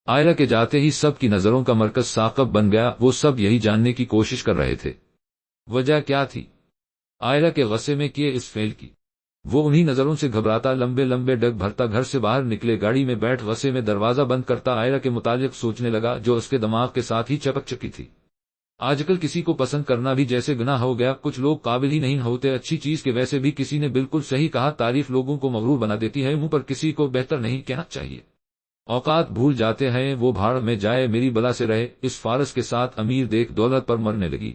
آئرہ کے جاتے ہی سب کی نظروں کا مرکز ثاقب بن گیا۔ وہ سب یہی جاننے کی کوشش کر رہے تھے وجہ کیا تھی آئرہ کے غصے میں کیے اس فعل کی۔ وہ انہی نظروں سے گھبراتا لمبے لمبے ڈگ بھرتا گھر سے باہر نکلے، گاڑی میں بیٹھ غصے میں دروازہ بند کرتا آئرہ کے متعلق سوچنے لگا جو اس کے دماغ کے ساتھ ہی چپک چکی تھی۔ آج کل کسی کو پسند کرنا بھی جیسے گناہ ہو گیا، کچھ لوگ قابل ہی نہیں ہوتے اچھی چیز کے۔ ویسے بھی کسی نے بالکل صحیح کہا، تعریف لوگوں کو مغرور بنا دیتی ہے، منہ پر کسی کو بہتر نہیں کہنا چاہیے۔ اوقات بھول جاتے ہیں، وہ بھاڑ میں جائے میری بلا سے رہے۔ اس فارس کے ساتھ امیر دیکھ دولت پر مرنے لگی،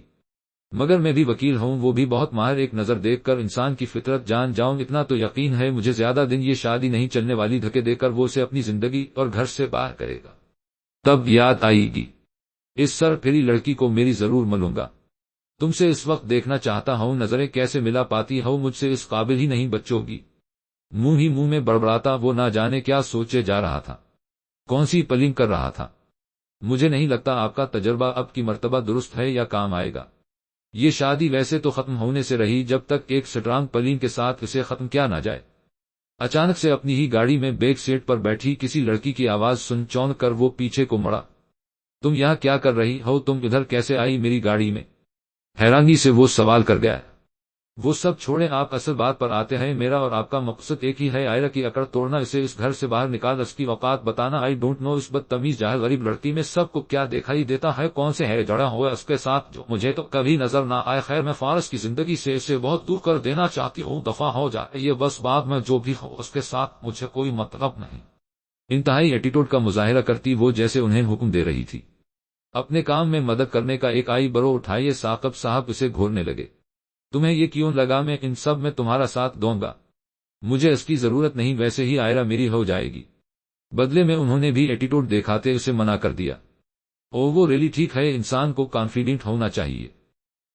مگر میں بھی وکیل ہوں، وہ بھی بہت ماہر، ایک نظر دیکھ کر انسان کی فطرت جان جاؤں۔ اتنا تو یقین ہے مجھے زیادہ دن یہ شادی نہیں چلنے والی، دھکے دے کر وہ اسے اپنی زندگی اور گھر سے باہر کرے گا۔ تب یاد آئے گی اس سر پھری لڑکی کو میری ضرور ملوں گا۔ تم سے اس وقت دیکھنا چاہتا ہوں، نظریں کیسے ملا پاتی ہو، مجھ سے اس قابل ہی نہیں بچو گی۔ منہ ہی منہ میں بڑبڑاتا وہ نہ جانے کیا سوچے جا رہا تھا، کون سی پلنگ کر رہا تھا۔ مجھے نہیں لگتا آپ کا تجربہ اب کی مرتبہ درست ہے یا کام آئے گا۔ یہ شادی ویسے تو ختم ہونے سے رہی جب تک ایک سٹرانگ پلنگ کے ساتھ اسے ختم کیا نہ جائے۔ اچانک سے اپنی ہی گاڑی میں بیک سیٹ پر بیٹھی کسی لڑکی کی آواز سن چونک کر وہ پیچھے کو مڑا۔ تم یہاں کیا کر رہی ہو، تم ادھر کیسے آئی میری گاڑی میں؟ حیرانی سے وہ سوال کر گیا۔ وہ سب چھوڑیں، آپ اصل بات پر آتے ہیں، میرا اور آپ کا مقصد ایک ہی ہے، آئرہ کی اکڑ توڑنا، اسے اس گھر سے باہر نکال، اس کی اوقات بتانا۔ آئی ڈونٹ نو اس بدتمیز جاہل غریب لڑکی میں سب کو کیا دکھائی دیتا ہے، کون سے ہے جڑا ہوا اس کے ساتھ جو مجھے تو کبھی نظر نہ آئے۔ خیر میں فارس کی زندگی سے اسے بہت دور کر دینا چاہتی ہوں، دفعہ ہو جائے یہ بس، بعد میں جو بھی ہو اس کے ساتھ مجھے کوئی مطلب نہیں۔ انتہائی ایٹیٹیوڈ کا مظاہرہ کرتی وہ جیسے انہیں حکم دے رہی تھی۔ اپنے کام میں مدد کرنے کا ایک آئی برو اٹھائیے ثاقب صاحب اسے گھورنے لگے۔ تمہیں یہ کیوں لگا میں ان سب میں تمہارا ساتھ دوں گا؟ مجھے اس کی ضرورت نہیں، ویسے ہی آئرہ میری ہو جائے گی۔ بدلے میں انہوں نے بھی ایٹیٹیوڈ دکھاتے اسے منع کر دیا۔ وہ ریلی ٹھیک ہے، انسان کو کانفیڈنٹ ہونا چاہیے،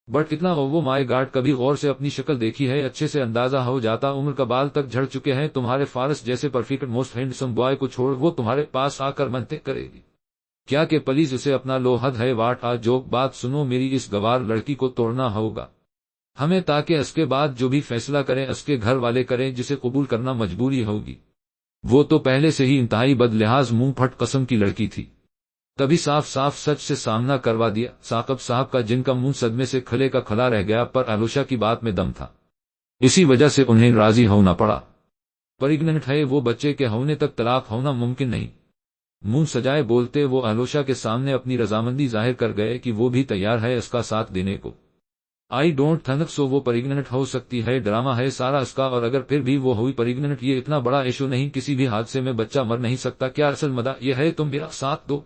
بٹ اتنا وہ مائی گاڈ، کبھی غور سے اپنی شکل دیکھی ہے؟ اچھے سے اندازہ ہو جاتا عمر کا بال تک جھڑ چکے ہیں تمہارے فارس جیسے پرفیکٹ موسٹ ہینڈسم بوائے کو چھوڑ وہ تمہارے پاس آ کر منتیں کرے گی کیا کہ پلیز اسے اپنا لو حد ہے واٹ آ جوک۔ بات سنو میری، اس گوار لڑکی کو توڑنا ہوگا ہمیں، تاکہ اس کے بعد جو بھی فیصلہ کریں اس کے گھر والے کریں، جسے قبول کرنا مجبوری ہوگی۔ وہ تو پہلے سے ہی انتہائی بد لحاظ منہ پھٹ قسم کی لڑکی تھی، تبھی صاف صاف سچ سے سامنا کروا دیا ثاقب صاحب کا، جن کا منہ صدمے سے کھلے کا کھلا رہ گیا، پر آلوشا کی بات میں دم تھا، اسی وجہ سے انہیں راضی ہونا پڑا۔ پریگننٹ ہے وہ، بچے کے ہونے تک طلاق ہونا ممکن نہیں۔ منہ سجائے بولتے وہ آلوشا کے سامنے اپنی رضامندی ظاہر کر گئے کہ وہ بھی تیار ہے اس کا ساتھ دینے کو۔ آئی ڈونٹ تھنک سو وہ پریگننٹ ہو سکتی ہے، ڈرامہ ہے سارا اس کا، اور اگر پھر بھی وہ ہوئی پریگننٹ یہ اتنا بڑا ایشو نہیں، کسی بھی حادثے میں بچہ مر نہیں سکتا۔ کیا اصل مدعا یہ ہے تم میرا ساتھ دو؟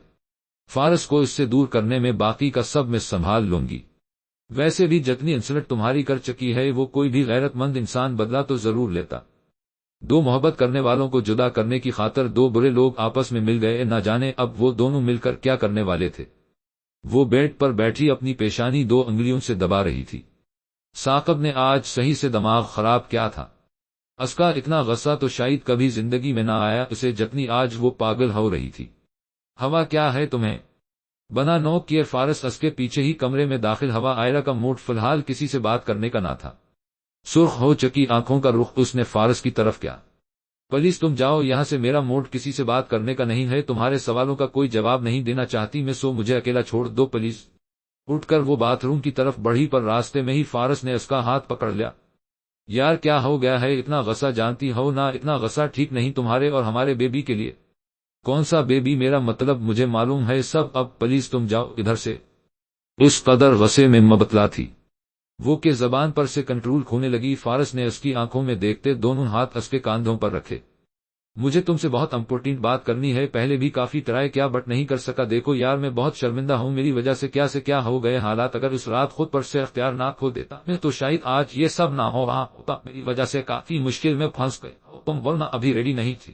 فارس کو اس سے دور کرنے میں باقی کا سب میں سنبھال لوں گی۔ ویسے بھی جتنی انسلٹ تمہاری کر چکی ہے وہ کوئی بھی غیرت مند انسان بدلا تو ضرور لیتا۔ دو محبت کرنے والوں کو جدا کرنے کی خاطر دو برے لوگ آپس میں مل گئے، نہ جانے اب وہ دونوں مل کر کیا کرنے والے تھے۔ وہ بیڈ پر بیٹھی اپنی پیشانی دو انگلیوں سے دبا رہی تھی۔ ثاقب نے آج صحیح سے دماغ خراب کیا تھا، اس کا اتنا غصہ تو شاید کبھی زندگی میں نہ آیا اسے جتنی آج وہ پاگل ہو رہی تھی۔ ہوا کیا ہے تمہیں؟ بنا نوک کیے فارس اس کے پیچھے ہی کمرے میں داخل ہوا۔ آئرہ کا موڈ فی الحال کسی سے بات کرنے کا نہ تھا، سرخ ہو چکی آنکھوں کا رخ اس نے فارس کی طرف کیا۔ پلیز تم جاؤ یہاں سے، میرا موڈ کسی سے بات کرنے کا نہیں ہے، تمہارے سوالوں کا کوئی جواب نہیں دینا چاہتی میں، سو مجھے اکیلا چھوڑ دو پلیز۔ اٹھ کر وہ باتھ روم کی طرف بڑھی، پر راستے میں ہی فارس نے اس کا ہاتھ پکڑ لیا۔ یار کیا ہو گیا ہے، اتنا غصہ جانتی ہو نا، اتنا غصہ ٹھیک نہیں تمہارے اور ہمارے بیبی کے لیے۔ کون سا بیبی؟ میرا مطلب مجھے معلوم ہے سب، اب پلیز تم جاؤ ادھر سے۔ اس قدر غصے میں مبتلا تھی وہ کہ زبان پر سے کنٹرول کھونے لگی۔ فارس نے اس کی آنکھوں میں دیکھتے دونوں ہاتھ اس کے کاندھوں پر رکھے۔ مجھے تم سے بہت امپورٹنٹ بات کرنی ہے، پہلے بھی کافی ٹرائی کیا بٹ نہیں کر سکا۔ دیکھو یار میں بہت شرمندہ ہوں، میری وجہ سے کیا سے کیا ہو گئے حالات، اگر اس رات خود پر سے اختیار نہ کھو دیتا میں تو شاید آج یہ سب نہ ہو رہا ہوتا، میری وجہ سے کافی مشکل میں پھنس گئے ہو تم، ورنہ ابھی ریڈی نہیں تھی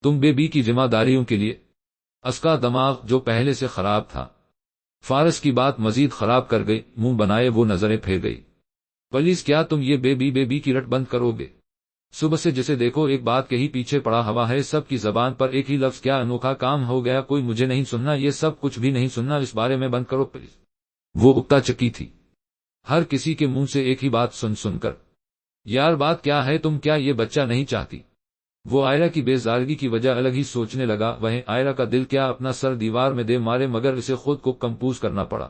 تم بیبی کی ذمہ داریوں کے لیے۔ اس کا دماغ جو پہلے سے خراب تھا فارس کی بات مزید خراب کر گئی، منہ بنائے وہ نظریں پھیر گئی۔ پلیز کیا تم یہ بیبی کی رٹ بند کرو گے؟ صبح سے جسے دیکھو ایک بات کے ہی پیچھے پڑا ہوا ہے، سب کی زبان پر ایک ہی لفظ، کیا انوکھا کام ہو گیا کوئی، مجھے نہیں سننا یہ سب، کچھ بھی نہیں سننا اس بارے میں، بند کرو پلیز۔ وہ اکتا چکی تھی ہر کسی کے منہ سے ایک ہی بات سن کر۔ یار بات کیا ہے، تم کیا یہ بچہ نہیں چاہتی؟ وہ آئرہ کی بیزارگی کی وجہ الگ ہی سوچنے لگا، وہیں آئرہ کا دل کیا اپنا سر دیوار میں دے مارے، مگر اسے خود کو کمپوز کرنا پڑا۔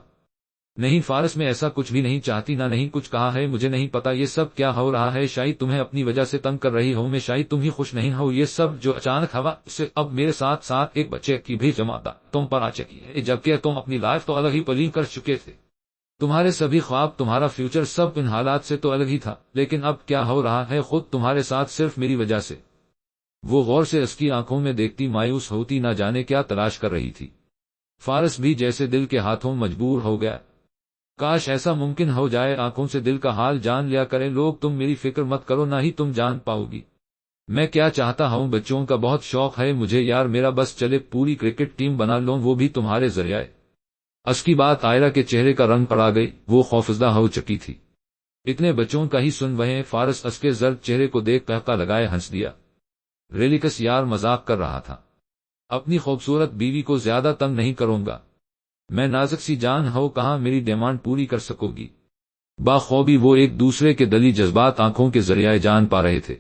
نہیں فارس، میں ایسا کچھ بھی نہیں چاہتی، نہ نہیں کچھ کہا ہے، مجھے نہیں پتا یہ سب کیا ہو رہا ہے، شاید تمہیں اپنی وجہ سے تنگ کر رہی ہوں میں، شاید تم ہی خوش نہیں ہو، یہ سب جو اچانک ہوا اس سے اب میرے ساتھ ساتھ ایک بچے کی بھی جماعت تم پر آ چکی ہے، جبکہ تم اپنی لائف تو الگ ہی پلی کر چکے تھے، تمہارے سبھی خواب، تمہارا فیوچر سب ان حالات سے تو الگ ہی تھا، لیکن اب کیا ہو رہا ہے خود تمہارے ساتھ صرف میری وجہ سے۔ وہ غور سے اس کی آنکھوں میں دیکھتی مایوس ہوتی، نہ جانے کیا تلاش کر رہی تھی۔ فارس بھی جیسے دل کے ہاتھوں مجبور ہو گیا، کاش ایسا ممکن ہو جائے، آنکھوں سے دل کا حال جان لیا کریں لوگ، تم میری فکر مت کرو، نہ ہی تم جان پاؤ گی میں کیا چاہتا ہوں، بچوں کا بہت شوق ہے مجھے یار، میرا بس چلے پوری کرکٹ ٹیم بنا لوں، وہ بھی تمہارے ذریعے۔ اس کی بات آئرہ کے چہرے کا رنگ پڑا گئی، وہ خوفزدہ ہو چکی تھی۔ اتنے بچوں کا ہی سن وہیں فارس اس کے زرد چہرے کو دیکھ قہقہ لگائے ہنس دیا۔ ریلیکس یار مذاق کر رہا تھا، اپنی خوبصورت بیوی کو زیادہ تنگ نہیں کروں گا میں، نازک سی جان ہو کہاں میری ڈیمانڈ پوری کر سکو گی۔ باخوبی وہ ایک دوسرے کے دلی جذبات آنکھوں کے ذریعے جان پا رہے تھے۔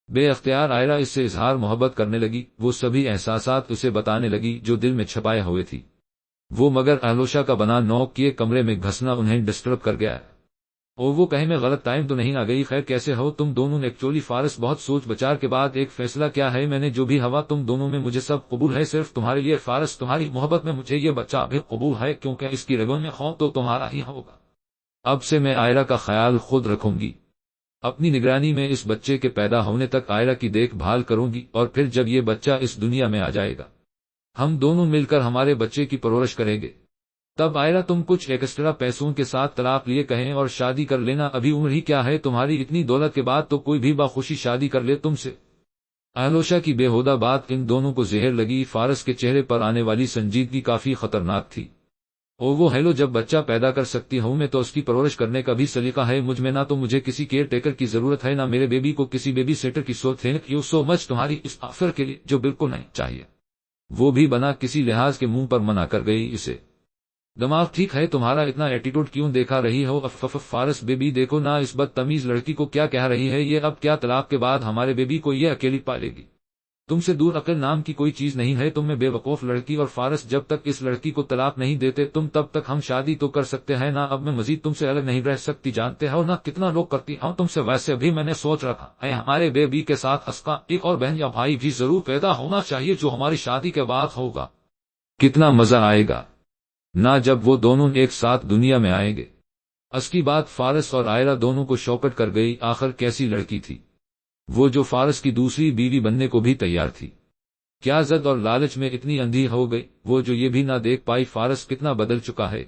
بے اختیار آئرہ اس سے اظہار محبت کرنے لگی، وہ سبھی احساسات اسے بتانے لگی جو دل میں چھپائے ہوئے تھی، وہ مگر آلوشا کا بنا نوک کیے کمرے میں گھسنا انہیں ڈسٹرب کر گیا ہے۔ اور وہ کہیں میں غلط ٹائم تو نہیں آ گئی، خیر کیسے ہو تم دونوں؟ ایکچولی فارس بہت سوچ بچار کے بعد ایک فیصلہ کیا ہے میں نے، جو بھی ہوا تم دونوں میں مجھے سب قبول ہے، صرف تمہارے لیے فارس، تمہاری محبت میں مجھے یہ بچہ بھی قبول ہے، کیونکہ اس کی رگوں میں خون تو تمہارا ہی ہوگا۔ اب سے میں آئرہ کا خیال خود رکھوں گی، اپنی نگرانی میں اس بچے کے پیدا ہونے تک آئرہ کی دیکھ بھال کروں گی، اور پھر جب یہ بچہ اس دنیا میں آ جائے گا ہم دونوں مل کر ہمارے بچے کی پرورش کریں گے۔ تب آئرہ تم کچھ ایکسٹرا پیسوں کے ساتھ طلاق لیے کہیں اور شادی کر لینا، ابھی عمر ہی کیا ہے تمہاری، اتنی دولت کے بعد تو کوئی بھی باخوشی شادی کر لے تم سے۔ آلوشا کی بے ہودہ بات ان دونوں کو زہر لگی، فارس کے چہرے پر آنے والی سنجیدگی کافی خطرناک تھی۔ او وہ ہیلو، جب بچہ پیدا کر سکتی ہوں میں تو اس کی پرورش کرنے کا بھی سلیقہ ہے مجھ میں، نہ تو مجھے کسی کیئر ٹیکر کی ضرورت ہے، نہ میرے بیبی کو کسی بیبی سیٹر کی ضرورت۔ تھینک یو سو مچ تمہاری اس آفر کے لیے، جو بالکل نہیں چاہیے۔ وہ بھی بنا کسی لحاظ کے منہ پر منع کر گئی اسے۔ دماغ ٹھیک ہے تمہارا، اتنا ایٹیٹیوڈ کیوں دکھا رہی ہو؟ فارس بیبی دیکھو نا اس بدتمیز لڑکی کو کیا کہہ رہی ہے یہ، اب کیا طلاق کے بعد ہمارے بیبی کو یہ اکیلی پالے گی؟ تم سے دور عقل نام کی کوئی چیز نہیں ہے تم میں، بے وقوف لڑکی۔ اور فارس جب تک اس لڑکی کو طلاق نہیں دیتے تم تب تک ہم شادی تو کر سکتے ہیں نا، اب میں مزید تم سے الگ نہیں رہ سکتی، جانتے ہو نا کتنا لوگ کرتی ہوں تم سے، ویسے بھی میں نے سوچ رکھا ہے ہمارے بیبی کے ساتھ اس کا ایک اور بہن یا بھائی بھی ضرور پیدا ہونا چاہیے، جو ہماری شادی کے بعد ہوگا۔ کتنا مزہ آئے گا نہ جب وہ دونوں ایک ساتھ دنیا میں آئیں گے۔ اس کی بات فارس اور آئرہ دونوں کو شوکٹ کر گئی، آخر کیسی لڑکی تھی وہ جو فارس کی دوسری بیوی بننے کو بھی تیار تھی؟ کیا زد اور لالچ میں اتنی اندھی ہو گئی وہ جو یہ بھی نہ دیکھ پائی فارس کتنا بدل چکا ہے؟